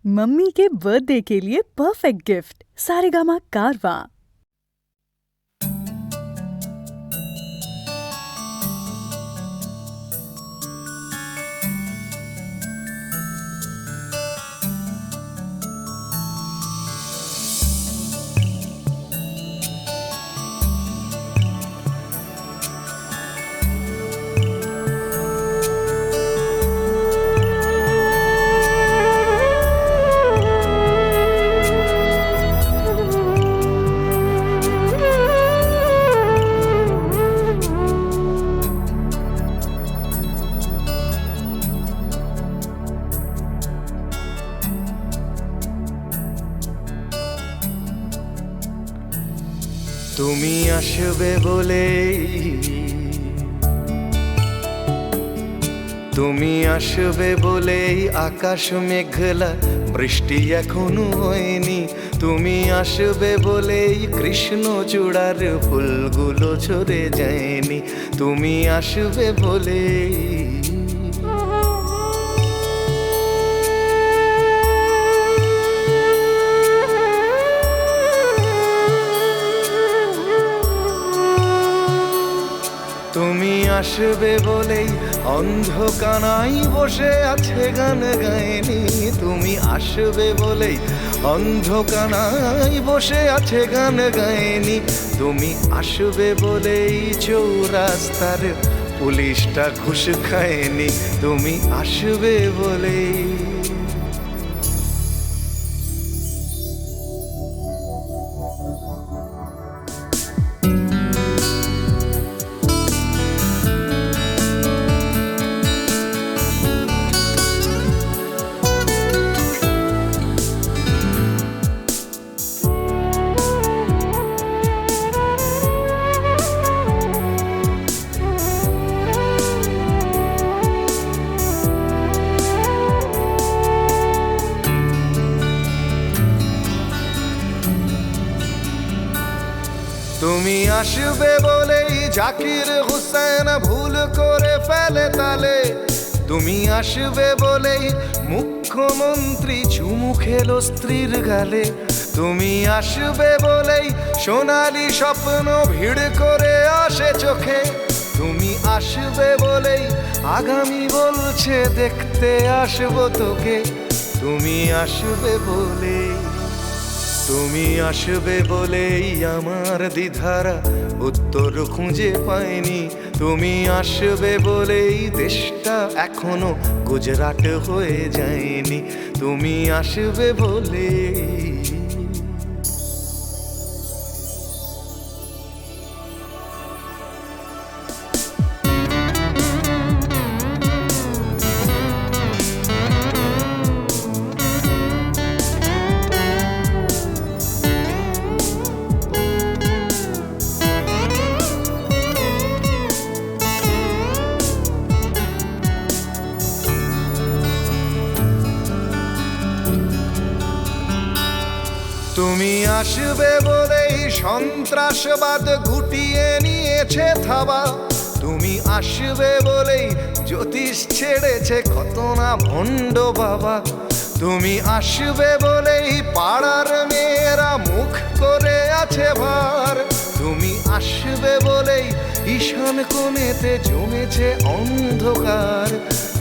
Mummy के birthday के लिए परफेक्ट गिफ्ट सारेगामा कारवां। তুমি আসবে বলেই তুমি আসবে বলেই আকাশ মেঘলা, বৃষ্টি এখনো হয়নি। তুমি আসবে বলেই কৃষ্ণ চূড়ার ফুলগুলো ঝরে যায়নি। তুমি আসবে বলেই তুমি আসবে বলেই অন্ধকানাই বসে আছে গান গায়নি। তুমি আসবে বলেই অন্ধকানাই বসে আছে গান গায়নি। তুমি আসবে বলেই চৌরাস্তার পুলিশটা ঘুষ খায়নি। তুমি আসবে বলেই তুমি আসবে বলেই জাকির হুসেন ভুল করে ফেলে তালে। তুমি আসবে বলেই মুখ্যমন্ত্রী চুমু খেলো স্ত্রীর গালে। তুমি আসবে বলেই সোনালি স্বপ্ন ভিড় করে আসে চোখে। তুমি আসবে বলেই আগামী বলছে দেখতে আসবো তোকে। তুমি আসবে বলেই তুমি আসবে বলেই আমার দ্বিধারা উত্তর খুঁজে পায়নি। তুমি আসবে বলেই দেশটা এখনো গুজরাট হয়ে যায়নি। তুমি আসবে বলেই তুমি আসবে বলেই সন্ত্রাসবাদ গুটিয়ে নিয়েছে থাবা। তুমি আসবে বলেই জ্যোতিষ ছেড়েছে কত না ভণ্ড বাবা। তুমি আসবে বলেই পাড়ার মেয়েরা মুখ করে আছে ভার। তুমি আসবে বলেই ঈশান কোণেতে জমেছে অন্ধকার।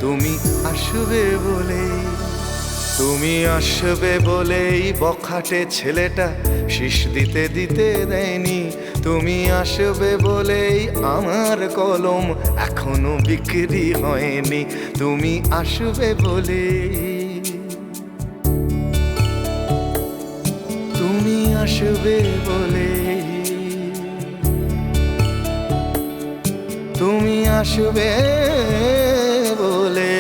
তুমি আসবে বলেই তুমি আসবে বলেই বখাটে ছেলেটা শীষ দিতে দিতে দেয়নি। তুমি আসবে বলেই আমার কলম এখনো বিক্রি হয়নি। তুমি আসবে বলেই তুমি আসবে বলেই তুমি আসবে বলে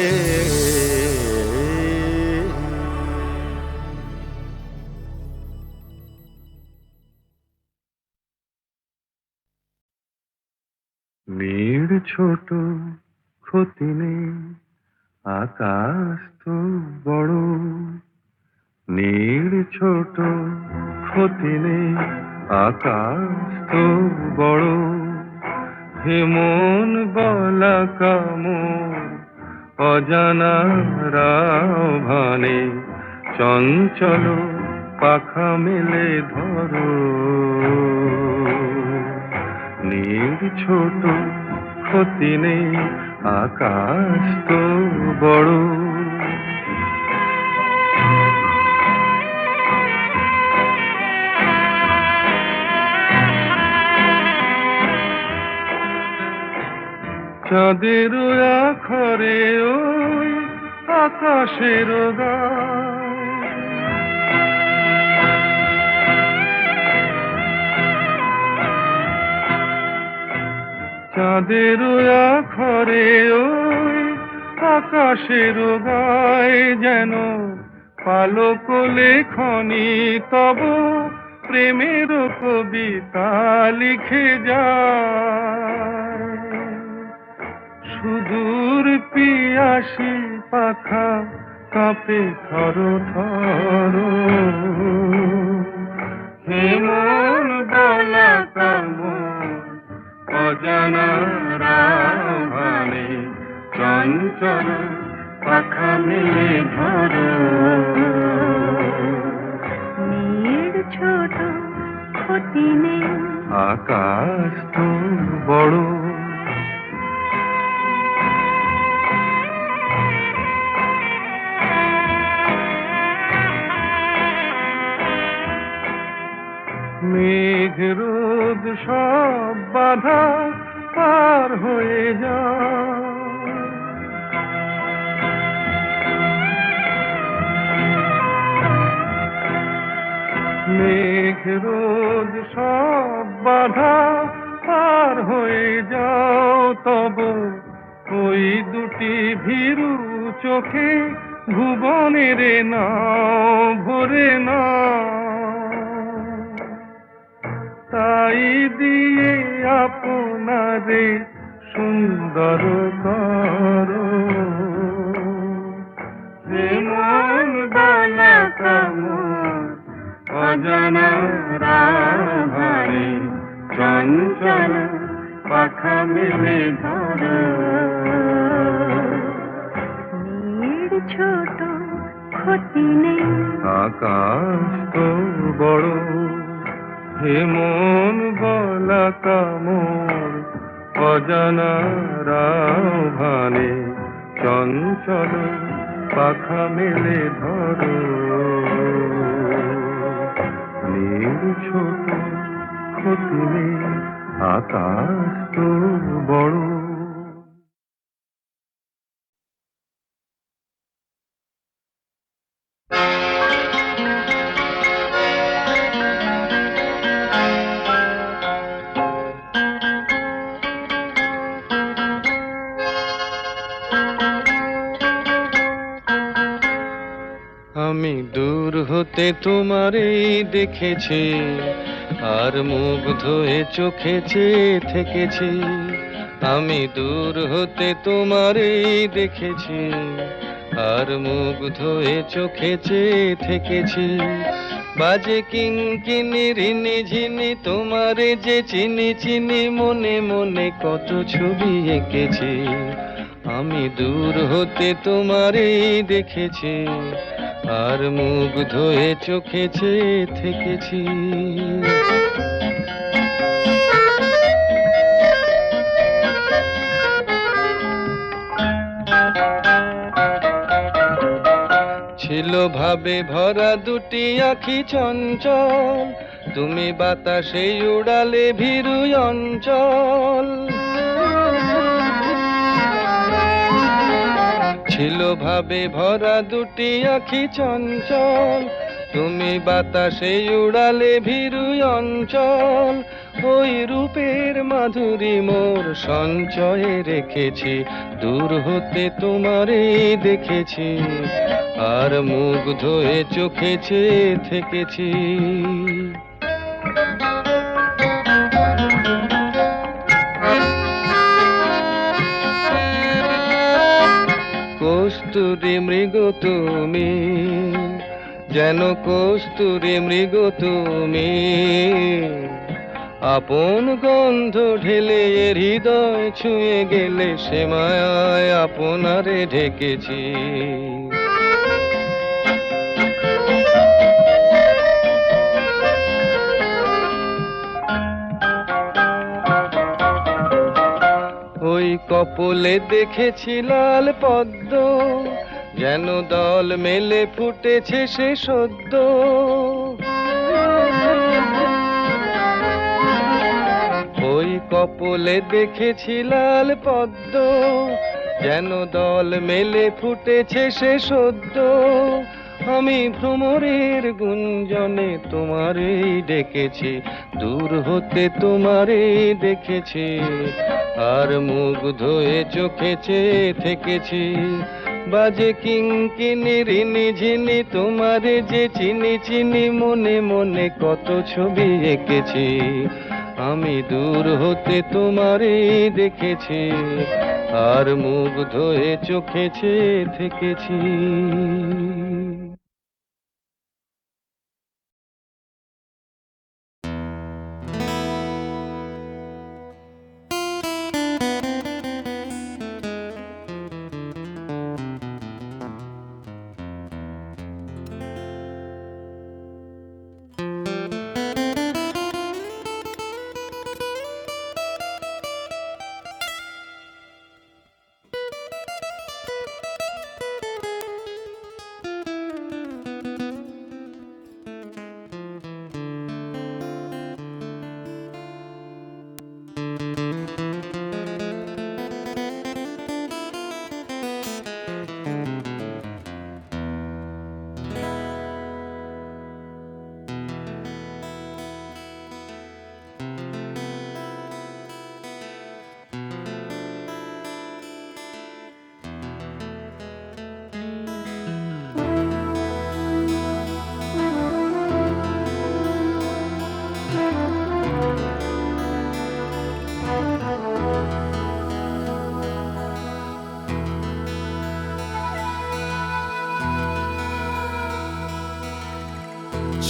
মেয়ের ছোট ক্ষতি নেই, আকাশ তো বড়। মেয়ের ছোট ক্ষতি নেই, আকাশ তো বড়। হেমন বলা কামড় অজানা রাভানে চঞ্চল পাখা মেলে ধরো, নীড় ছোট ক্ষতি নেই, আকাশ তো বড়। চাঁদের আখরে ওই আকাশের গায়, চাঁদের আখরে ওই আকাশের গায়, যেন পালক লেখনি তব প্রেমের কবিতা লিখে যায়। সুদূর পিয়াসী পাখা কাঁপে থর থর, হেমন বলা কামন অজানা রাভানে, চঞ্চল পাখা মেলে ধরো, নীড় ছোট ক্ষতি নেই, আকাশ তো বড়। মেঘ রোদ সব বাধা পার হয়ে যায়, মেঘ রোদ সব বাধা পার হয়ে যাও, তব ওই দুটি ভীরু চোখে ভুবনের নাও ভরে নাও। তাই দিয়ে আপনারে সুন্দর করো, যেমন বালা কামন অজানা রাভারে, চঞ্চল পাখা মেলে ধরো, নীড় ছোট ক্ষতি নেই, আকাশ তো বড়। হেমন বলা কামর অজানা রাভানে, চঞ্চল পাখা মেলে ধরো, নীড় ছোট ক্ষতি নেই, আকাশ তো বড়। আমি দূর হতে তোমারই দেখেছি, আর মুগ্ধ হয়ে চোখে চেয়ে থেকেছি। আমি দূর হতে তোমারই দেখেছি, আর মুগ্ধ হয়ে চোখে চেয়ে থেকেছি। বাজে কিঙ্কিনি রিনি ঝিনি তোমারে যে চিনি চিনি, মনে মনে কত ছবি এঁকেছি। আমি দূর হতে তোমারই দেখেছি, আর মুগ্ধ হয়ে চোখে চেয়ে থেকেছি। ছিল ভাবে ভরা দুটি আঁখি চঞ্চল, তুমি বাতাসে উড়ালে ভীরু অঞ্চল। ছিল ভাবে ভরা দুটি আঁখি চঞ্চল, তুমি বাতাসে উড়ালে ভীরু অঞ্চল। ওই রূপের মাধুরী মোর সঞ্চয়ে রেখেছি, দূর হতে তোমারে দেখেছি, আর মুগ্ধ হয়ে চোখে চেয়ে থেকেছি। কস্তুরী মৃগ তুমি, যেন কস্তুরী মৃগ তুমি, আপন গন্ধ ঢেলে হৃদয় ছুঁয়ে গেলে, সে মায়ায় আপনারে ঢেকেছি। কপলে দেখেছি লাল পদ্ম, যেন দল মেলে ফুটেছে সে সদ্য। ওই কপলে দেখেছি লাল পদ্ম, যেন দল মেলে ফুটেছে সে সদ্য। আমি ভ্রমরের গুঞ্জনে তোমারেই ডেকেছি, দূর হতে তোমারেই দেখেছি, আর মুগ্ধ হয়ে চোখে চেয়ে থেকেছি। বাজে কিঙ্কিনি রিনি ঝিনি তোমারে যে চিনি চিনি, মনে মনে কত ছবি এঁকেছি। আমি দূর হতে তোমারেই দেখেছি, আর মুগ্ধ হয়ে চোখে চেয়ে থেকেছি।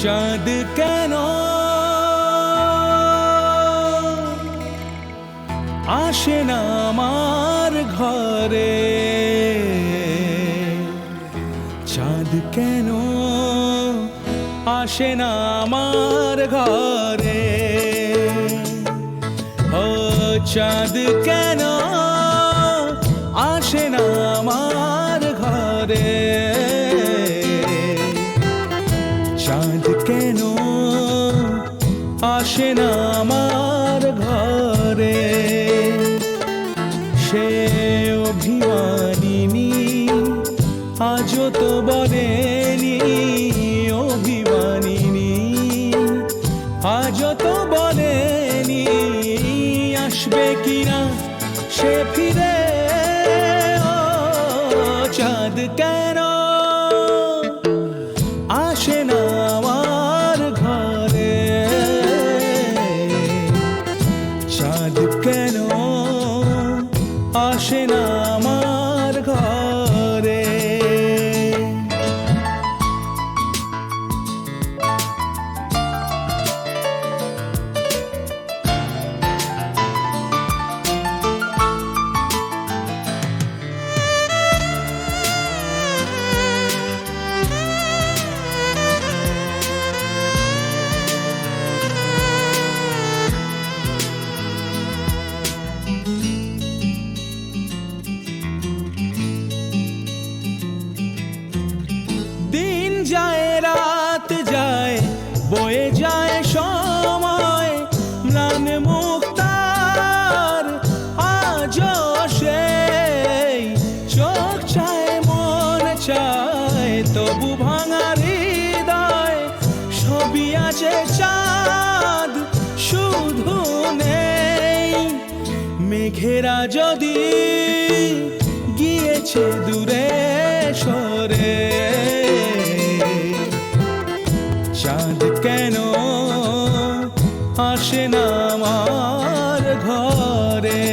চাঁদ কেন আসে না আমার ঘরে, চাঁদ কেন আসে না আমার ঘরে, ও চাঁদ কেন আসে না আমার ঘরে, চাঁদ কেন আসে না আমার ঘরে। সে অভিমানিনী আজও তো বলেনি, অভিমানিনী আজও তো বলেনি আসবে কিনা সে ফিরে। ও চাঁদ কেন আসে না আমার ঘরে, চাঁদ কেন আসে না আমার ঘরে। দিন যায় রাত যায় বয়ে যায় সময়, ম্লান মুক্তার আজও সেই চোখ চায় মন চায়, তবু ভাঙা হৃদয় সবই আছে, চাঁদ শুধু নেই। মেঘেরা যদি গিয়েছে দূরে সরে, চাঁদ কেন আসে না আমার ঘরে।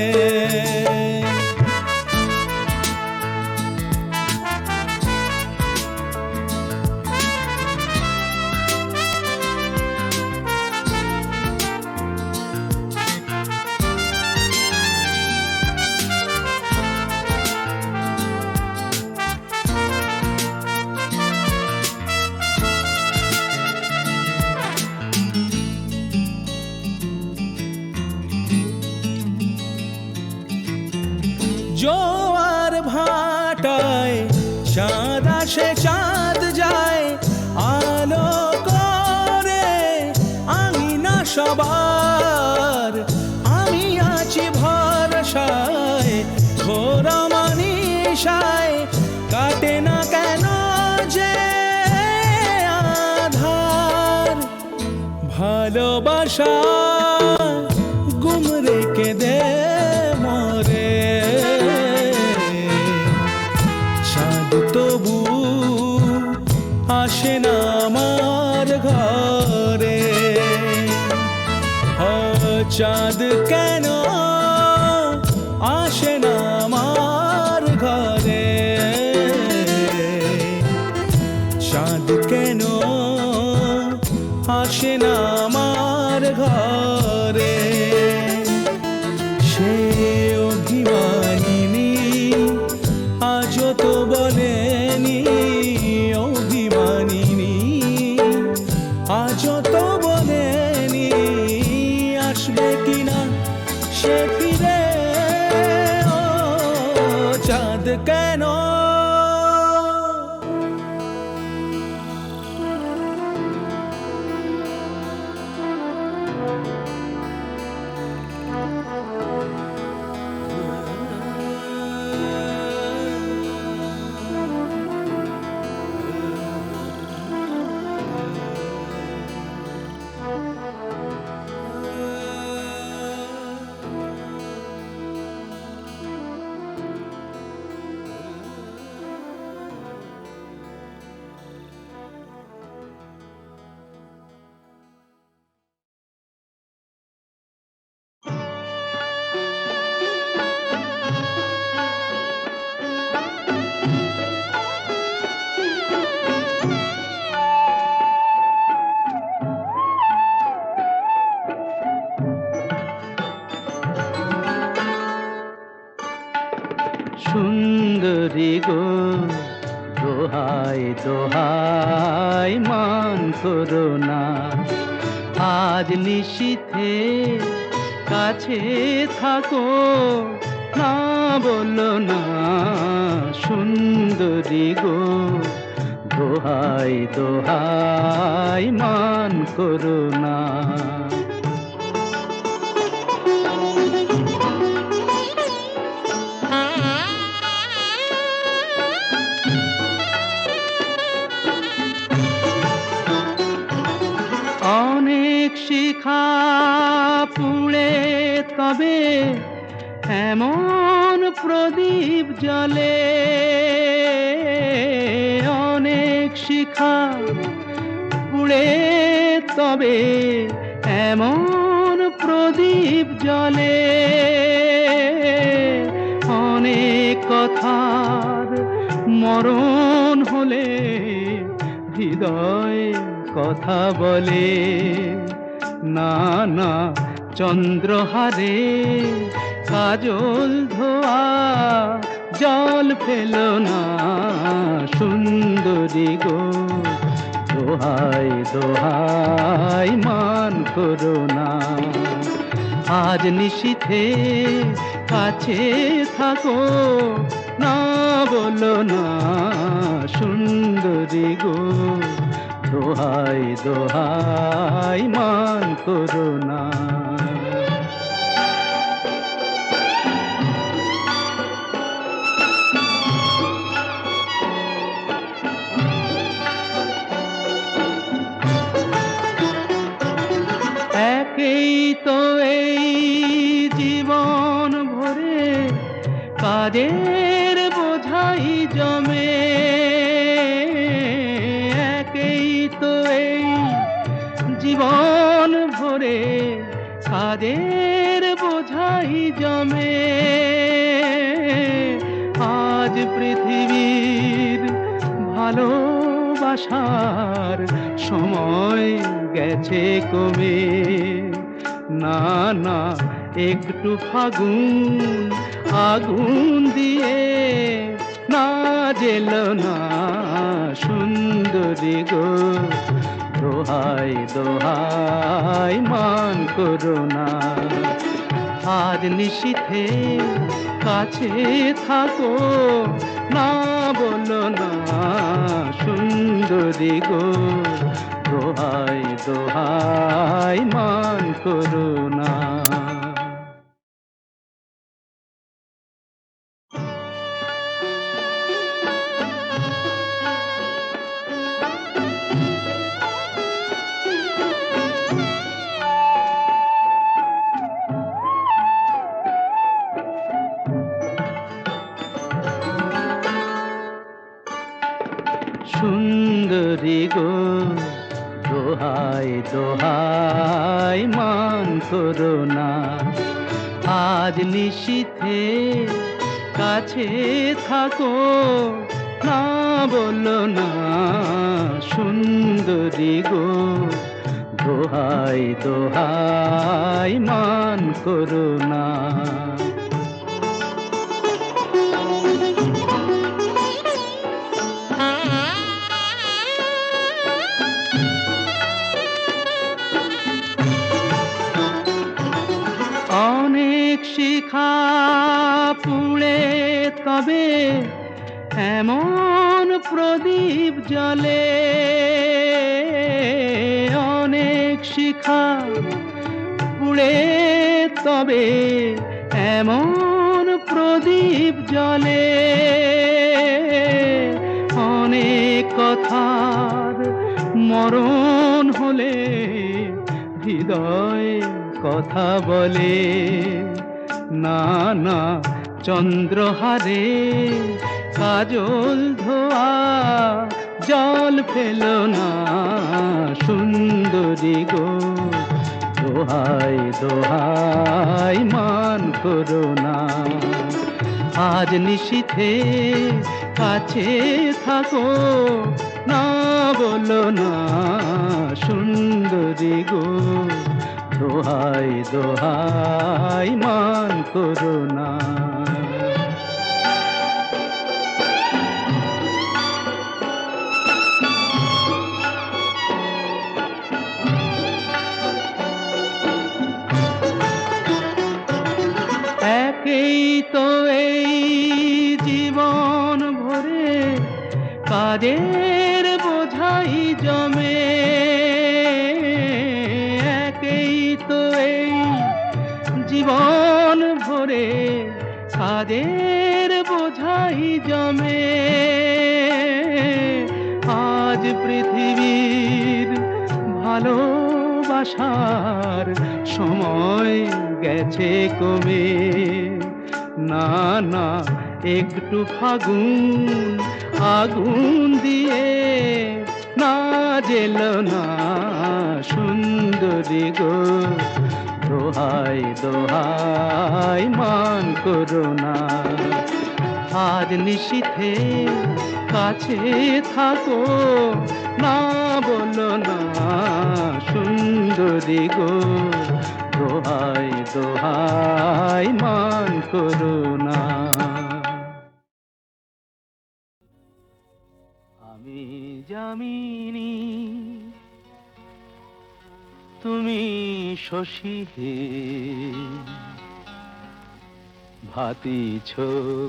জোয়ার ভাটায় চাঁদ আসে চাঁদ যায়, আলো করে আঙিনা সবার। আমি আছি ভরসায় ঘোরা মানিসায়, কাটে না কেন যে আধার। ভালোবাসা গুম রেখে দে মরে, চাঁদ তবু আসে না আমার ঘরে। চাঁদ কেন আসে না আমার ঘরে, চাঁদ কেন আসে না আমার ঘরে। সে অভিমানিনী আজও তো বলেনি, অভিমানিনী আজও তো বলেনি আসবে কিনা সে ফিরে। ও চাঁদ কেন সুন্দরী গো দোহাই দোহাই মান করো না, আজ নিশীথে কাছে থাকো না বলো না। সুন্দরী গো দোহাই দোহাই মান করো না। অনেক শিখা পুড়ে তবে এমন প্রদীপ জ্বলে, অনেক শিখা পুড়ে তবে এমন প্রদীপ জ্বলে। অনেক কথার মরণ হলে হৃদয় কথা বলে, না না চন্দ্রহারে কাজল ধোয়া জল ফেলো না। সুন্দরী গো দোহাই দোহাই মান করো না, আজ নিশীথে কাছে থাকো না বলো না। সুন্দরী গো দোহাই দোহাই মান করো না। একেই তো এই জীবন ভরে কাজের বোঝাই জমে, একেই তো এই জীবন ভরে কাজের বোঝাই জমে। আজ পৃথিবীর ভালোবাসার সময় গেছে কমে, না না একটু ফাগুন আগুন দিয়ে না জেল না। সুন্দরী গো দোহাই দোহাই মান করো না, আজ নিশীথে কাছে থাকো, না বলো না সুন্দরী গো, দোহাই দোহাই মান করো না। সুন্দরী গো, দোহাই দোহাই মান করো না, আজ নিশীথে কাছে থাকো, না বলো না সুন্দরী গো, দোহাই দোহাই মান করো না। অনেক শিখা পুড়ে তবে এমন প্রদীপ জ্বলে, অনেক শিখা পুড়ে তবে এমন প্রদীপ জ্বলে, অনেক কথার মরণ হলে হৃদয় কথা বলে, না না চন্দ্রহারে কাজল ধোয়া জল ফেলো না সুন্দরী গো, দোহাই দোহাই মান করো না, আজ নিশীথে কাছে থাকো, না বলো না সুন্দরী গো, দোহাই দোহাই মান করো না। একেই তো এই জীবন ভরে কাজের বোঝাই জমে, একেই তো এই জীবন ভরে কাজের বোঝাই জমে, আজ পৃথিবীর ভালোবাসার সময় গেছে কমে, না না একটু ফাগুন আগুন দিয়ে না জেলো না সুন্দরী গো, দোহাই দোহাই মান করো না, আজ নিশীথে কাছে থাকো, না বলো না সুন্দরী গো, দোহাই দোহাই মান করো না। আমি যামিনী তুমি শশী হে, ভাতিছ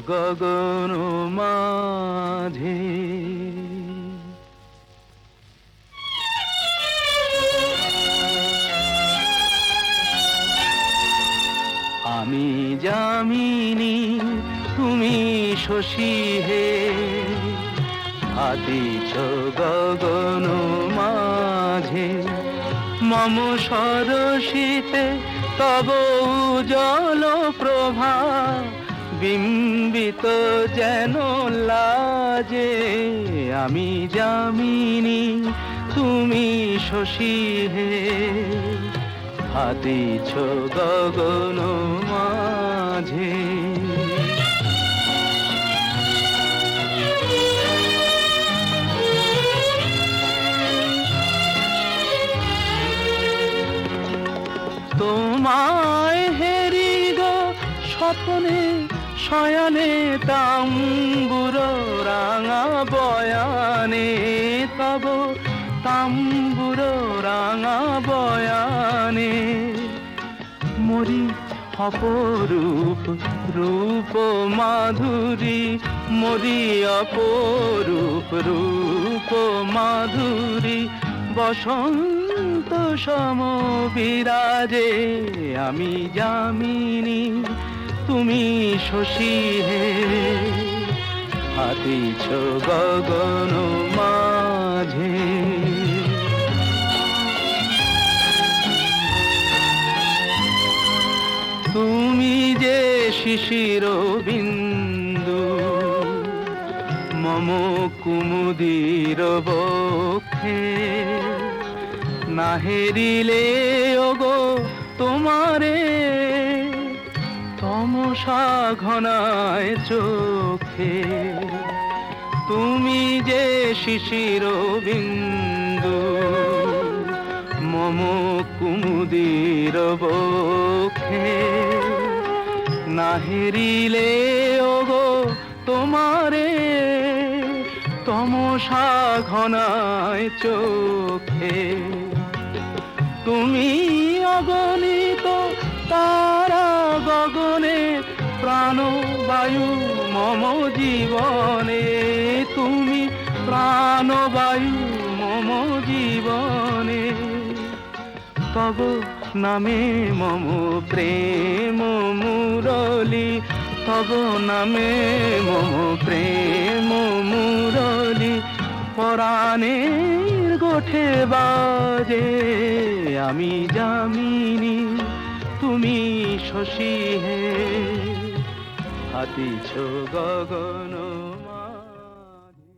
গগন মাঝে, আমি যামিনী তুমি শশী হে, ভাতিছ গগন মাঝে, মম সরসিতে তব উজ্জ্বল প্রভা বিম্বিত যেন লাজে, আমি যামিনী তুমি শশী হে, ভাতিছ গগন মাঝে। তোমায় হেরি গো স্বপ্নে শয়নে তাম্বুর রাঙা বয়ানে, তব তাম্বুর রাঙা বয়ানে, মরি অপরূপ রূপ মাধুরী মরি অপরূপ রূপ মাধুরী বসন্ত সম বিরাজে আমি যামিনী তুমি শশী হে হাতিছ গগন মাঝে তুমি যে শিশির বিন্দু মম কুমুদির বক্ষে না হেরিলে ওগো তোমারে তমসা ঘনায় চোখে তুমি যে শিশির বিন্দু মম কুমুদির বক্ষে না হেরিলে ওগো তোমারে তমসা ঘনায় চোখে তুমি অগণিত তারা গগনে প্রাণবায়ু মম জীবনে তুমি প্রাণবায়ু মম জীবনে তব নামে মম প্রেম মুরলি তব নামে মম প্রেম মুরলি পরাণের গোঠে বাজে আমি যামিনী তুমি শশী হে হাতিছ গগন মাঝে।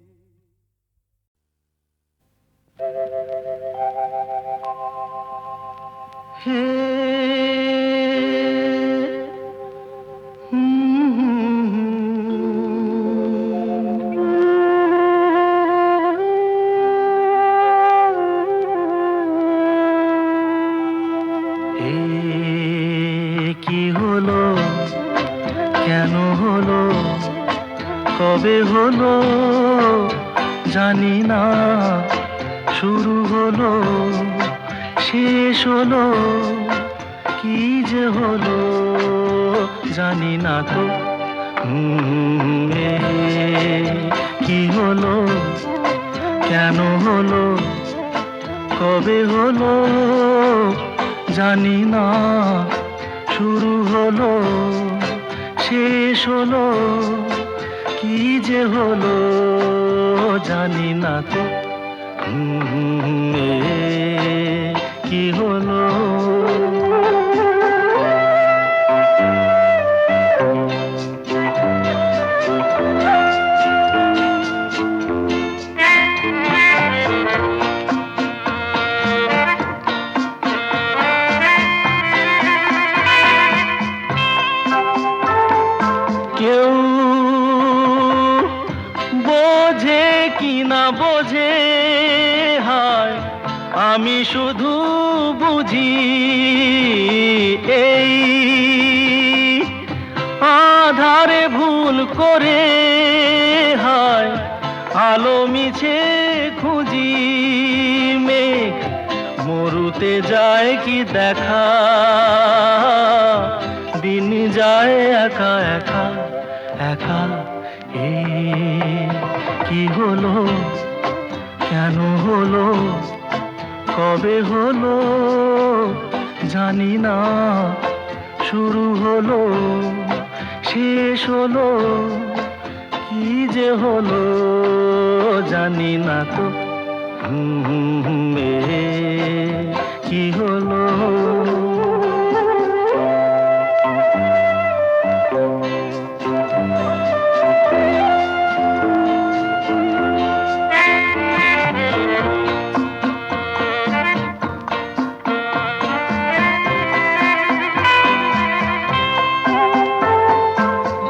হে কি হলো কেন হলো কবে হলো জানি না শুরু হলো শেষ হলো কি যে হলো জানি না তো কি হলো কেন হলো কবে হলো জানি না শুরু হলো শেষ হলো কি যে হলো জানি না তো কি হলো কেউ বোঝে কি না বোঝে হায় আমি শুধু বুঝি এই আধারে ভুল করে হায় আলো মিছে খুঁজি মেঘ মরুতে যায় কি দেখা দিন যায় একা একা একা কি হলো কেন হলো কবে হলো জানি না শুরু হলো শেষ হলো কি যে হলো জানি না তো কি হলো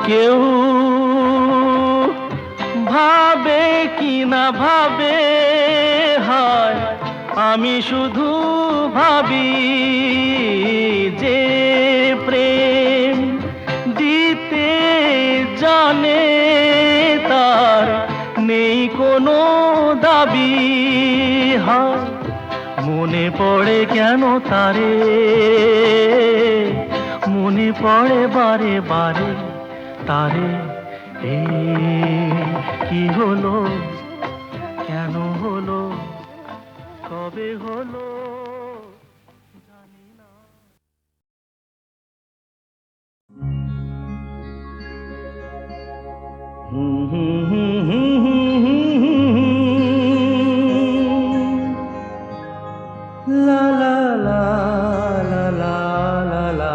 কেউ ভাবে কি না ভাবে হায় আমি শুধু ভাবি যে প্রেম দিতে জানে তার নেই কোনো দাবি হায় মনে পড়ে কেন তারে মনে পড়ে বারে বারে তারে। এ কি হলো, কেন হলো, কবে হলো জানি না। লা লা লা লা লা লা লা।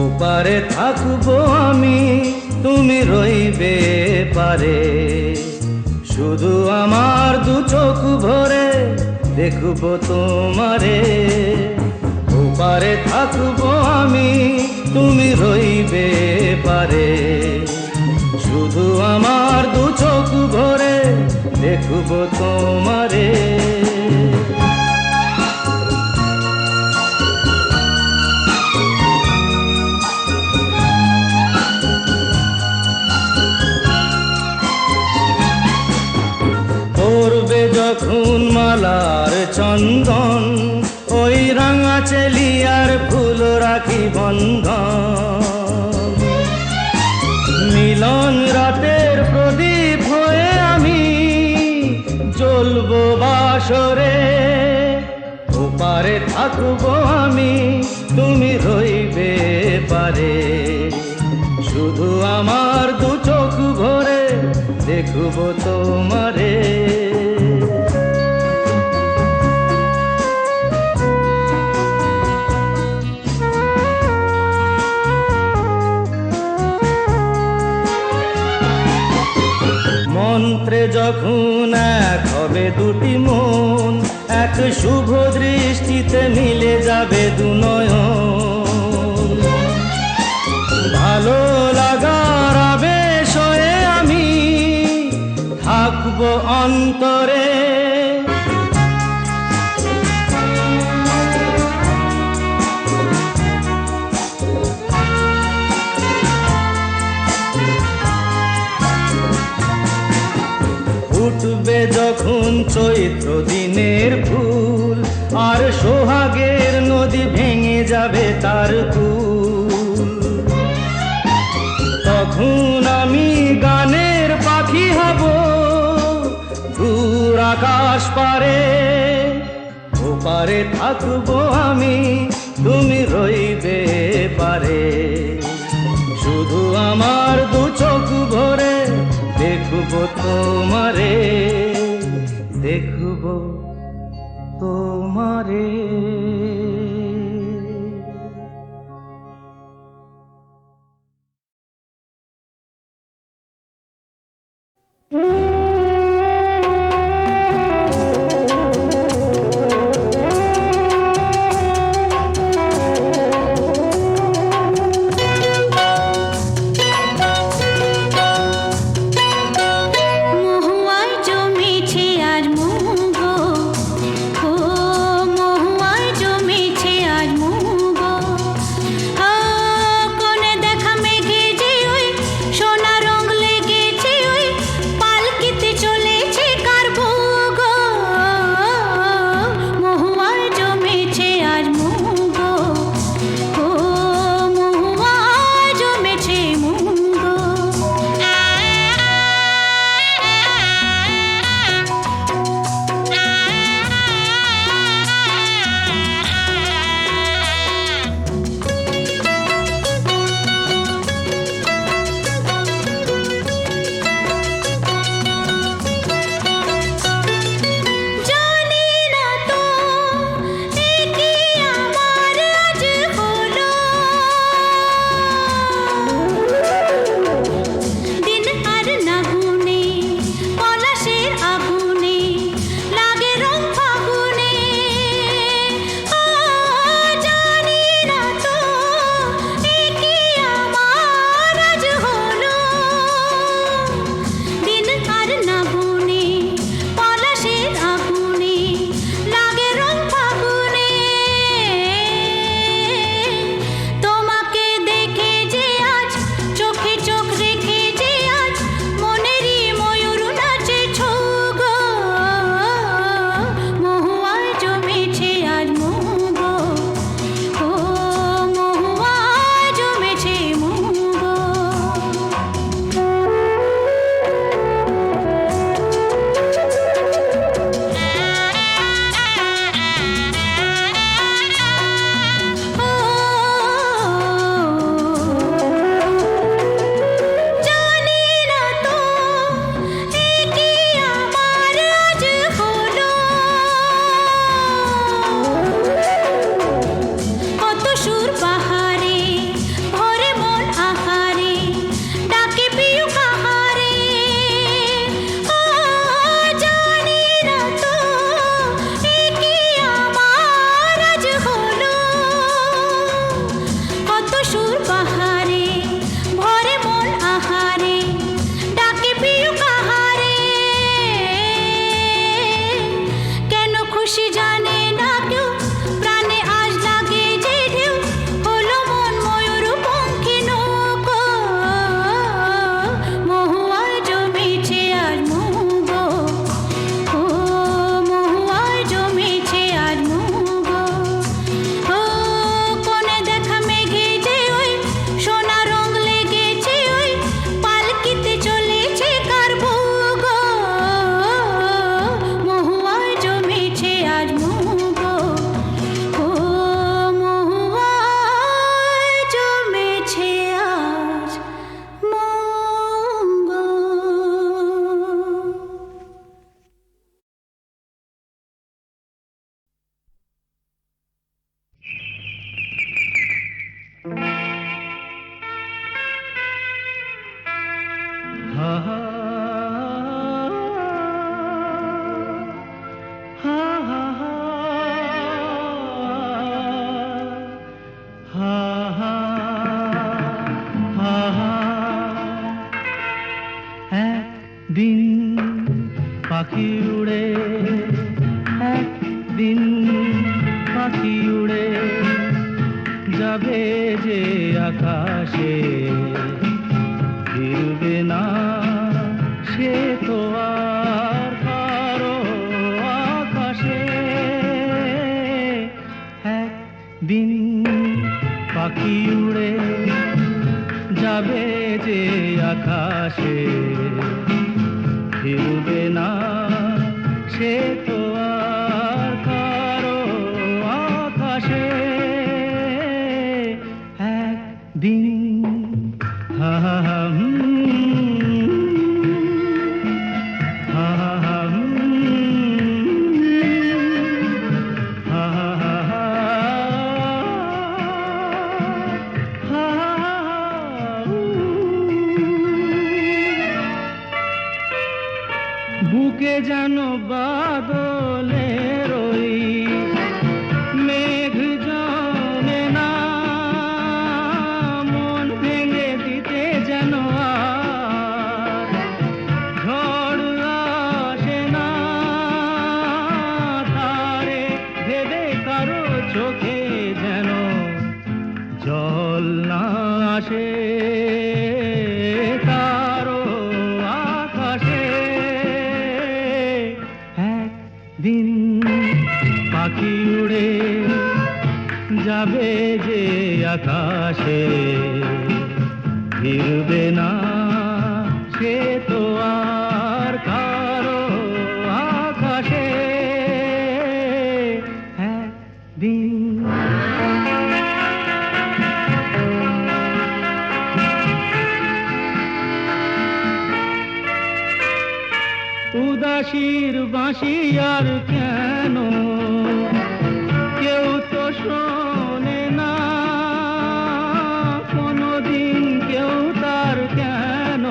ওপারে থাকবো আমি, তুমি রইবে পারে, শুধু আমার দু চোখ ভরে দেখবো তোমারে। ওপারে থাকবো আমি, তুমি রইবে পারে, শুধু আমার দু চোখ ভরে দেখবো তোমারে। পড়বে যখন মালার চন্দন, ওই রাঙা চেলিয়ার ফুল রাখি বন্ধন। মিলন রাতের প্রদীপ হয়ে আমি জ্বলবো বাসরে। ওপারে থাকবো আমি, তুমি রইবে পারে, শুধু আমার দু চোখ ভরে দেখবো তোমারে। মন্ত্রে যখন এক হবে দুটি মন, এক শুভ দৃষ্টিতে মিলে যাবে দু নয়ন। ভালো লাগার আবেশ হয়ে আমি থাকবো অন্তরে। উঠবে যখন চৈত্র দিনের ফুল, আর সোহাগের নদী ভেঙে যাবে তার কুল। তখন আমি গানের পাখি হব দূর আকাশ পারে। ওপারে থাকবো আমি, তুমি রইবে পারে, শুধু আমার দু চোখ ভরে দেখবো তোমারে, দেখবো তোমারে। মহুয়ায় জমেছে আজ মঙ্গল, হা হা হা। একদিন পাখি উড়ে, একদিন পাখি উড়ে যাবে যে আকাশে, ফিরবে না সে তো আর কারো আকাশে। একদিন পাখি উড়ে যাবে যে আকাশে, ফিরবে না সে তো আর কারো আকাশে। একদিন হা হা হা হা হা হা হা হা। বুকে যেন বাদলের ওই মেঘ জমে না, মন ভেঙে দিতে যেন আর ঝড় আসে না। তারে ভেবে কারো চোখে যেন জল না আসে, তারও আকাশে। একদিন পাখি উড়ে যাবে যে আকাশে, ফিরবে না সে তো আর কারো আকাশে। একদিন উদাসীর বাঁশি আর কেন কেউ তো শোনে না, কোনদিন কেউ তার কেন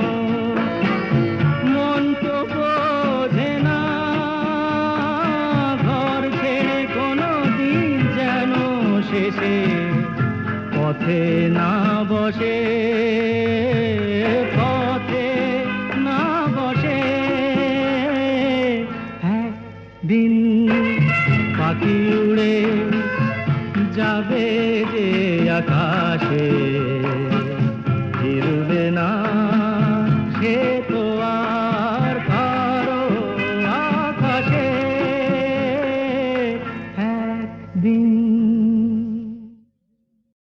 মন তো বোঝে না। ঘর ছেড়ে কোনদিন যেন শেষে পথে না বসে, পথে না বসে। একদিন পাখি উড়ে যাবে যে আকাশে,